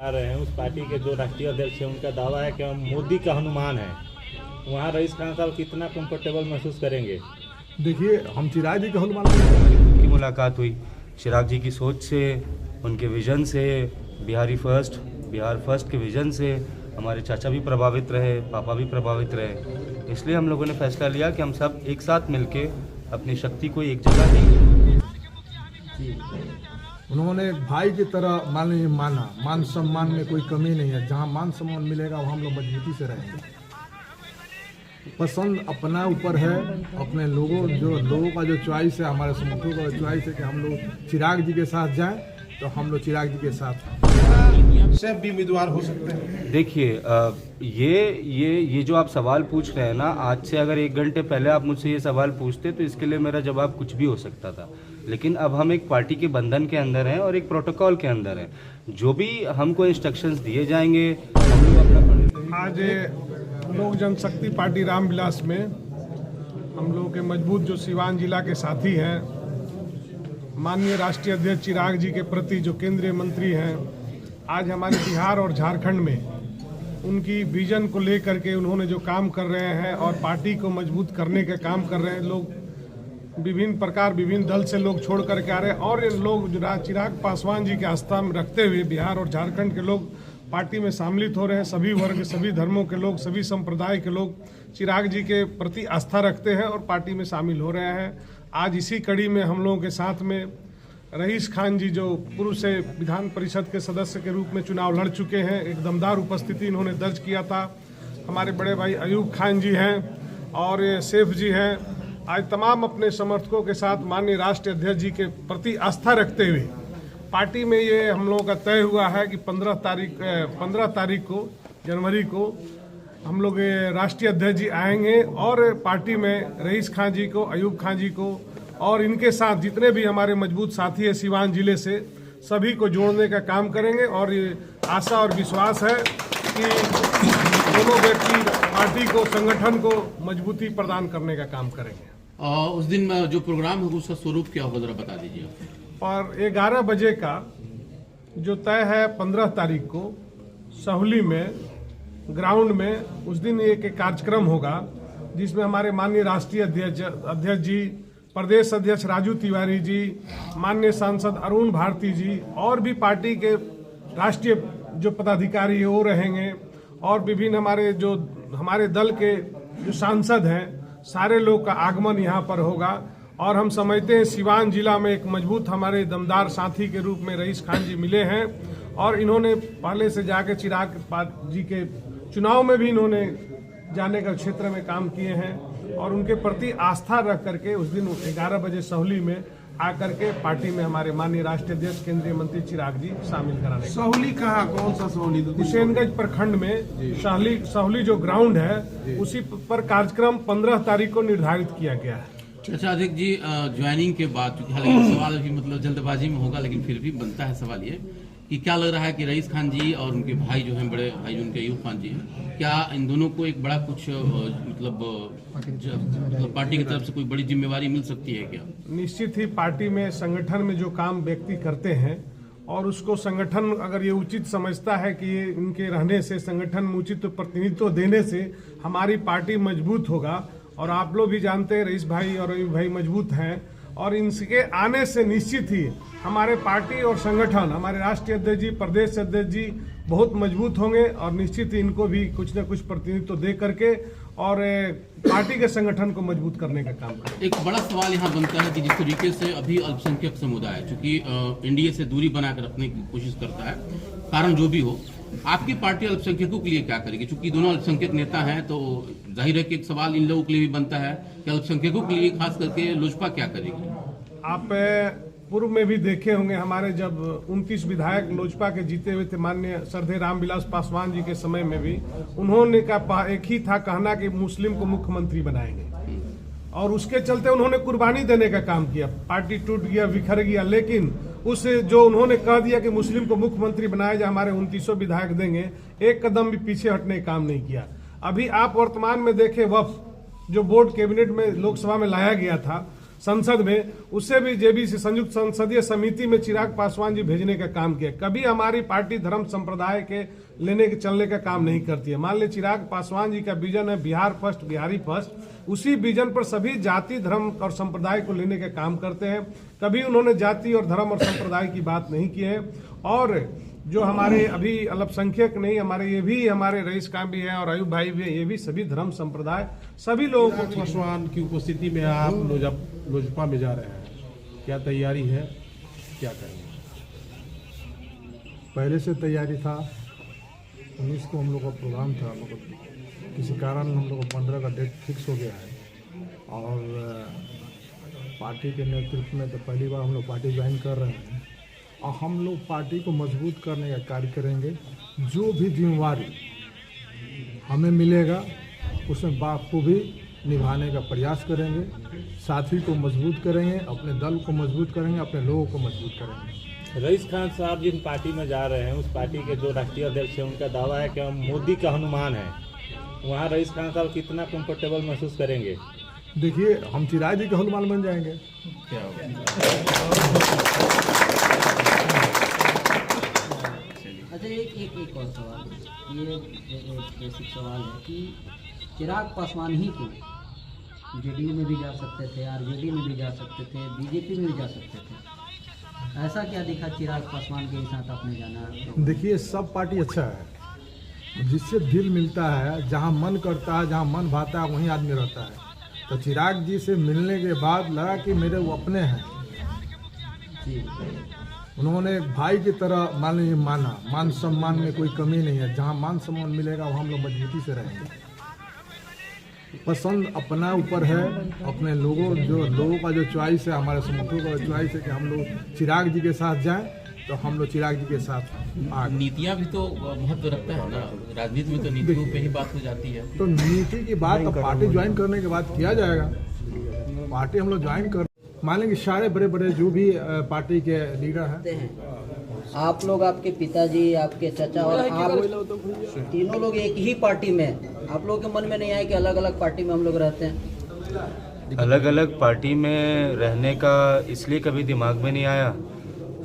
आ रहे हैं। उस पार्टी के जो राष्ट्रीय अध्यक्ष हैं उनका दावा है कि हम मोदी का हनुमान है। वहाँ रईस खान साहब कितना कंफर्टेबल महसूस करेंगे? देखिए, हम चिराग जी के हनुमान की मुलाकात हुई चिराग जी की सोच से, उनके विजन से, बिहार फर्स्ट के विजन से हमारे चाचा भी प्रभावित रहे, पापा भी प्रभावित रहे। इसलिए हम लोगों ने फैसला लिया कि हम सब एक साथ मिलके अपनी शक्ति को एक जगह देंगे। उन्होंने भाई की तरह माना, मान सम्मान में कोई कमी नहीं है। जहाँ मान सम्मान मिलेगा वहाँ हम लोग मजबूती से रहेंगे। पसंद अपना ऊपर है, अपने लोगों का जो चॉइस है, हमारे समर्थकों का चॉइस है कि हम लोग चिराग जी के साथ जाएं, तो हम लोग चिराग जी के साथ सिर्फ भी उम्मीदवार हो सकते हैं। देखिए, ये जो आप सवाल पूछ रहे हैं ना, आज से अगर 1 घंटे पहले आप मुझसे ये सवाल पूछते तो इसके लिए मेरा जवाब कुछ भी हो सकता था। लेकिन अब हम एक पार्टी के बंधन के अंदर हैं और एक प्रोटोकॉल के अंदर हैं। जो भी हमको इंस्ट्रक्शंस दिए जाएंगे, हम लोग अपना। आज लोक जनशक्ति पार्टी रामविलास में हम लोगों के मजबूत जो सिवान जिला के साथी हैं, माननीय राष्ट्रीय अध्यक्ष चिराग जी के प्रति जो केंद्रीय मंत्री हैं, आज हमारे बिहार और झारखंड में उनकी विजन को लेकर के उन्होंने जो काम कर रहे हैं और पार्टी को मजबूत करने का काम कर रहे हैं। लोग विभिन्न दल से लोग छोड़ करके आ रहे हैं और ये लोग चिराग पासवान जी के आस्था में रखते हुए बिहार और झारखंड के लोग पार्टी में सम्मिलित हो रहे हैं। सभी वर्ग, सभी धर्मों के लोग, सभी संप्रदाय के लोग चिराग जी के प्रति आस्था रखते हैं और पार्टी में शामिल हो रहे हैं। आज इसी कड़ी में हम लोगों के साथ में रईस खान जी, जो पूर्व से विधान परिषद के सदस्य के रूप में चुनाव लड़ चुके हैं, एक दमदार उपस्थिति इन्होंने दर्ज किया था। हमारे बड़े भाई अयूब खान जी हैं और ये सैफ जी हैं। आज तमाम अपने समर्थकों के साथ माननीय राष्ट्रीय अध्यक्ष जी के प्रति आस्था रखते हुए पार्टी में ये हम लोगों का तय हुआ है कि 15 तारीख को जनवरी को हम लोग राष्ट्रीय अध्यक्ष जी आएंगे और पार्टी में रईस खान जी को, अयूब खान जी को और इनके साथ जितने भी हमारे मजबूत साथी हैं सिवान जिले से, सभी को जोड़ने का काम करेंगे। और ये आशा और विश्वास है कि दोनों व्यक्ति पार्टी को, संगठन को मजबूती प्रदान करने का काम करेंगे। उस दिन जो प्रोग्राम है उसका स्वरूप क्या होगा, जरा बता दीजिए। और 11 बजे का जो तय है 15 तारीख को सहौली में ग्राउंड में, उस दिन एक कार्यक्रम होगा जिसमें हमारे माननीय राष्ट्रीय अध्यक्ष जी, प्रदेश अध्यक्ष राजू तिवारी जी, माननीय सांसद अरुण भारती जी और भी पार्टी के राष्ट्रीय जो पदाधिकारी है वो रहेंगे और विभिन्न हमारे दल के जो सांसद हैं, सारे लोग का आगमन यहाँ पर होगा। और हम समझते हैं सिवान जिला में एक मजबूत हमारे दमदार साथी के रूप में रईस खान जी मिले हैं और इन्होंने पहले से जाके चिराग जी के चुनाव में भी इन्होंने जाने का क्षेत्र में काम किए हैं और उनके प्रति आस्था रख करके उस दिन 11 बजे सहौली में आकर के पार्टी में हमारे माननीय राष्ट्रीय अध्यक्ष केंद्रीय मंत्री चिराग जी शामिल कराने। सहौली कहाँ, कौन सा सहौली? हुसैनगंज प्रखंड में सहौली जो ग्राउंड है उसी पर कार्यक्रम 15 तारीख को निर्धारित किया गया है। अच्छा अध्यक्ष जी, ज्वाइनिंग के बाद, चूंकि हालांकि सवाल अभी मतलब जल्दबाजी में होगा लेकिन फिर भी बनता है सवाल ये कि क्या लग रहा है कि रईस खान जी और उनके भाई जो हैं, बड़े भाई उनके अयूब खान जी हैं, क्या इन दोनों को एक बड़ा कुछ मतलब पार्टी की तरफ से कोई बड़ी जिम्मेवारी मिल सकती है क्या? निश्चित ही पार्टी में, संगठन में जो काम व्यक्ति करते हैं और उसको संगठन अगर ये उचित समझता है कि ये इनके रहने से, संगठन में उचित प्रतिनिधित्व देने से हमारी पार्टी मजबूत होगा। और आप लोग भी जानते हैं रईस भाई और अयूब भाई मजबूत हैं और इनके आने से निश्चित ही हमारे पार्टी और संगठन, हमारे राष्ट्रीय अध्यक्ष जी, प्रदेश अध्यक्ष जी बहुत मजबूत होंगे और निश्चित ही इनको भी कुछ न कुछ प्रतिनिधित्व दे करके और पार्टी के संगठन को मजबूत करने का काम करें। एक बड़ा सवाल यहाँ बनता है कि जिस तरीके से अभी अल्पसंख्यक समुदाय, चूंकि एनडीए से दूरी बनाकर रखने की कोशिश करता है, कारण जो भी हो, आपकी पार्टी अल्पसंख्यकों के लिए क्या करेगी? चूंकि दोनों अल्पसंख्यक नेता हैं तो जाहिर है कि एक सवाल इन लोगों के लिए भी बनता है कि अल्पसंख्यकों के लिए खास करके लोजपा क्या करेगी? आप पूर्व में भी देखे होंगे, हमारे जब 29 विधायक लोजपा के जीते हुए थे माननीय श्रद्धेय रामविलास पासवान जी के समय में भी उन्होंने का एक ही था कहना कि मुस्लिम को मुख्यमंत्री बनाएंगे और उसके चलते उन्होंने कुर्बानी देने का काम किया। पार्टी टूट गया, बिखर गया, लेकिन उस जो उन्होंने कह दिया कि मुस्लिम को मुख्यमंत्री बनाया जाए, हमारे 29 विधायक देंगे, एक कदम भी पीछे हटने का काम नहीं किया। अभी आप वर्तमान में देखें, वक्फ जो बोर्ड कैबिनेट में लोकसभा में लाया गया था, संसद में, उससे भी जेबीसी संयुक्त संसदीय समिति में चिराग पासवान जी भेजने का काम किया। कभी हमारी पार्टी धर्म संप्रदाय के लेने के चलने का काम नहीं करती है। मान ले चिराग पासवान जी का विजन है बिहार फर्स्ट, बिहारी फर्स्ट, उसी विजन पर सभी जाति धर्म और संप्रदाय को लेने का काम करते हैं। कभी उन्होंने जाति और धर्म और संप्रदाय की बात नहीं की है। और जो हमारे अभी अल्पसंख्यक नहीं, हमारे ये भी हमारे रईस खान भी हैं और अयूब भाई भी हैं, ये भी सभी धर्म संप्रदाय सभी लोगों को। पासवान की उपस्थिति में आप लोजपा में जा रहे हैं, क्या तैयारी है, क्या करेंगे? पहले से तैयारी था। 19 को हम लोग का प्रोग्राम था, मगर किसी कारण हम लोग को 15 का डेट फिक्स हो गया है। और पार्टी के नेतृत्व में तो पहली बार हम लोग पार्टी ज्वाइन कर रहे हैं और हम लोग पार्टी को मजबूत करने का कार्य करेंगे। जो भी जिम्मेवारी हमें मिलेगा उसमें बाखूबी निभाने का प्रयास करेंगे। साथी को मजबूत करेंगे, अपने दल को मजबूत करेंगे, अपने लोगों को मजबूत करेंगे। रईस खान साहब जिन पार्टी में जा रहे हैं, उस पार्टी के जो राष्ट्रीय अध्यक्ष हैं, उनका दावा है कि हम मोदी का हनुमान है। वहाँ रईस खान साहब कितना कंफर्टेबल महसूस करेंगे? देखिए, हम चिराग जी के हनुमान बन जाएंगे। क्या होगा? अच्छा, एक और सवाल, ये बेसिक सवाल है कि चिराग पासवान ही क्यों जेडीयू में भी जा सकते थे, आरजेडी में भी जा सकते थे, बीजेपी में भी जा सकते थे, ऐसा क्या दिखा चिराग पासवान के साथ आपने जाना? देखिए, सब पार्टी अच्छा है, जिससे दिल मिलता है, जहाँ मन करता है, जहाँ मन भाता है, वहीं आदमी रहता है। तो चिराग जी से मिलने के बाद लगा कि मेरे वो अपने हैं जी। उन्होंने भाई की तरह माना। मान सम्मान में कोई कमी नहीं है। जहाँ मान सम्मान मिलेगा वहाँ हम लोग मजबूती से रहेंगे। पसंद अपना ऊपर है, अपने लोगों का जो चॉइस है, हमारे समूहों का चॉइस है कि हम लोग चिराग जी के साथ जाएं, तो हम लोग चिराग जी के साथ आगे। नीतियां भी तो महत्व रखता है ना, राजनीति में तो नीतियों पे ही बात हो जाती है। तो नीति की बात अब पार्टी ज्वाइन करने के बाद किया जाएगा। पार्टी हम लोग ज्वाइन कर, मान लेंगे सारे बड़े बड़े जो भी पार्टी के लीडर हैं। आप लोग, आपके पिताजी, आपके चाचा और आप तीनों लोग एक ही पार्टी में, आप लोगों के मन में नहीं आया कि अलग अलग पार्टी में हम लोग रहते हैं? अलग अलग पार्टी में रहने का इसलिए कभी दिमाग में नहीं आया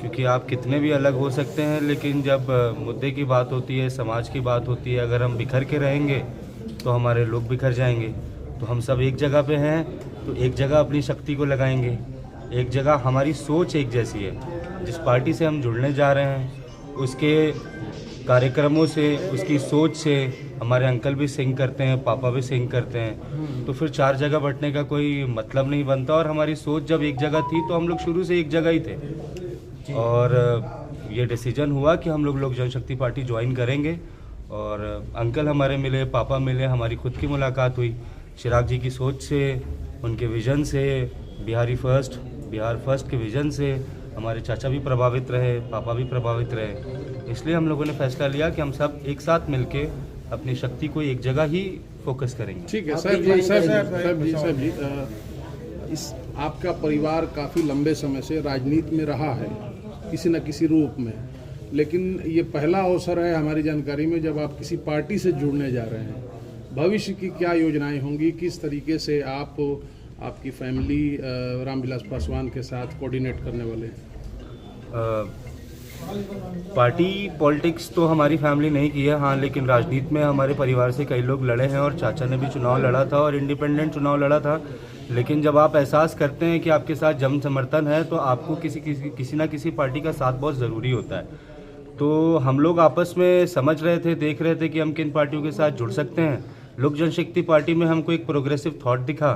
क्योंकि आप कितने भी अलग हो सकते हैं, लेकिन जब मुद्दे की बात होती है, समाज की बात होती है, अगर हम बिखर के रहेंगे तो हमारे लोग बिखर जाएंगे। तो हम सब एक जगह पे हैं, तो एक जगह अपनी शक्ति को लगाएंगे, एक जगह हमारी सोच एक जैसी है। जिस पार्टी से हम जुड़ने जा रहे हैं उसके कार्यक्रमों से, उसकी सोच से हमारे अंकल भी सिंग करते हैं, पापा भी सिंग करते हैं, तो फिर 4 जगह बंटने का कोई मतलब नहीं बनता। और हमारी सोच जब एक जगह थी तो हम लोग शुरू से एक जगह ही थे और ये डिसीजन हुआ कि हम लोग जनशक्ति पार्टी ज्वाइन करेंगे। और अंकल हमारे मिले, पापा मिले, हमारी खुद की मुलाकात हुई। चिराग जी की सोच से, उनके विज़न से, बिहार फर्स्ट के विज़न से हमारे चाचा भी प्रभावित रहे, पापा भी प्रभावित रहे। इसलिए हम लोगों ने फैसला लिया कि हम सब एक साथ मिलके अपनी शक्ति को एक जगह ही फोकस करेंगे। ठीक है साहब जी, इस आपका परिवार काफ़ी लंबे समय से राजनीति में रहा है किसी न किसी रूप में, लेकिन ये पहला अवसर है हमारी जानकारी में जब आप किसी पार्टी से जुड़ने जा रहे हैं। भविष्य की क्या योजनाएं होंगी, किस तरीके से आपकी फैमिली रामविलास पासवान के साथ कोऑर्डिनेट करने वाले हैं? पार्टी पॉलिटिक्स तो हमारी फैमिली नहीं की है, हाँ, लेकिन राजनीति में हमारे परिवार से कई लोग लड़े हैं और चाचा ने भी चुनाव लड़ा था और इंडिपेंडेंट चुनाव लड़ा था। लेकिन जब आप एहसास करते हैं कि आपके साथ जन समर्थन है तो आपको किसी ना किसी पार्टी का साथ बहुत ज़रूरी होता है। तो हम लोग आपस में समझ रहे थे, देख रहे थे कि हम किन पार्टियों के साथ जुड़ सकते हैं। लोक जनशक्ति पार्टी में हमको एक प्रोग्रेसिव थॉट दिखा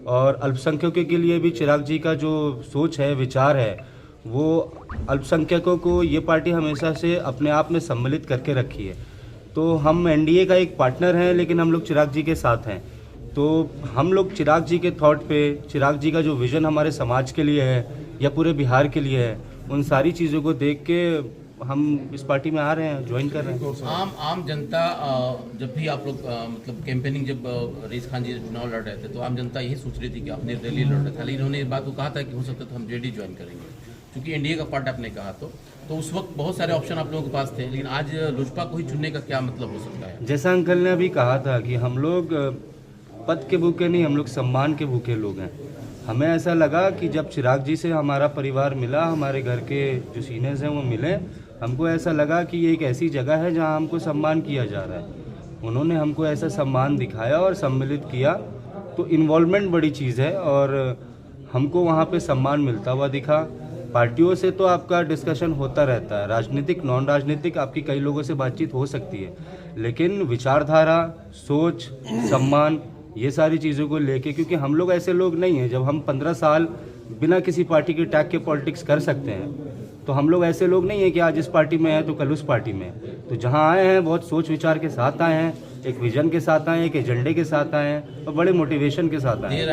और अल्पसंख्यकों के लिए भी चिराग जी का जो सोच है, विचार है, वो अल्पसंख्यकों को ये पार्टी हमेशा से अपने आप में सम्मिलित करके रखी है। तो हम एनडीए का एक पार्टनर हैं, लेकिन हम लोग चिराग जी के साथ हैं। तो हम लोग चिराग जी के थॉट पे, चिराग जी का जो विज़न हमारे समाज के लिए है या पूरे बिहार के लिए है, उन सारी चीज़ों को देख के हम इस पार्टी में आ रहे हैं, ज्वाइन कर रहे हैं। आम जनता जब भी आप लोग मतलब कैंपेनिंग जब रईस खान जी चुनाव लड़ रहे थे तो आम जनता यही सोच रही थी कि अपने रैली लड़ रहे थे, लेकिन इन्होंने इस बात को कहा था कि हो सकता है तो हम जेडी ज्वाइन करेंगे, क्योंकि एनडीए का पार्ट आपने कहा। तो उस वक्त बहुत सारे ऑप्शन आप लोगों के पास थे, लेकिन आज लोजपा को ही चुनने का क्या मतलब हो सकता है? जैसा अंकल ने अभी कहा था कि हम लोग पद के भूखे नहीं, हम लोग सम्मान के भूखे लोग हैं। हमें ऐसा लगा कि जब चिराग जी से हमारा परिवार मिला, हमारे घर के जो सीनियर्स हैं वो मिले, हमको ऐसा लगा कि ये एक ऐसी जगह है जहां हमको सम्मान किया जा रहा है। उन्होंने हमको ऐसा सम्मान दिखाया और सम्मिलित किया, तो इन्वॉल्वमेंट बड़ी चीज़ है और हमको वहाँ पे सम्मान मिलता हुआ दिखा। पार्टियों से तो आपका डिस्कशन होता रहता है, राजनीतिक नॉन राजनीतिक आपकी कई लोगों से बातचीत हो सकती है, लेकिन विचारधारा, सोच, सम्मान, ये सारी चीज़ों को लेके, क्योंकि हम लोग ऐसे लोग नहीं हैं, जब हम 15 साल बिना किसी पार्टी के टैग के पॉलिटिक्स कर सकते हैं, तो हम लोग ऐसे लोग नहीं हैं कि आज इस पार्टी में हैं तो कल उस पार्टी में हैं। तो जहाँ आए हैं बहुत सोच विचार के साथ आए हैं, एक विजन के साथ आए हैं, एक एजेंडे के साथ आए हैं और बड़े मोटिवेशन के साथ आए हैं।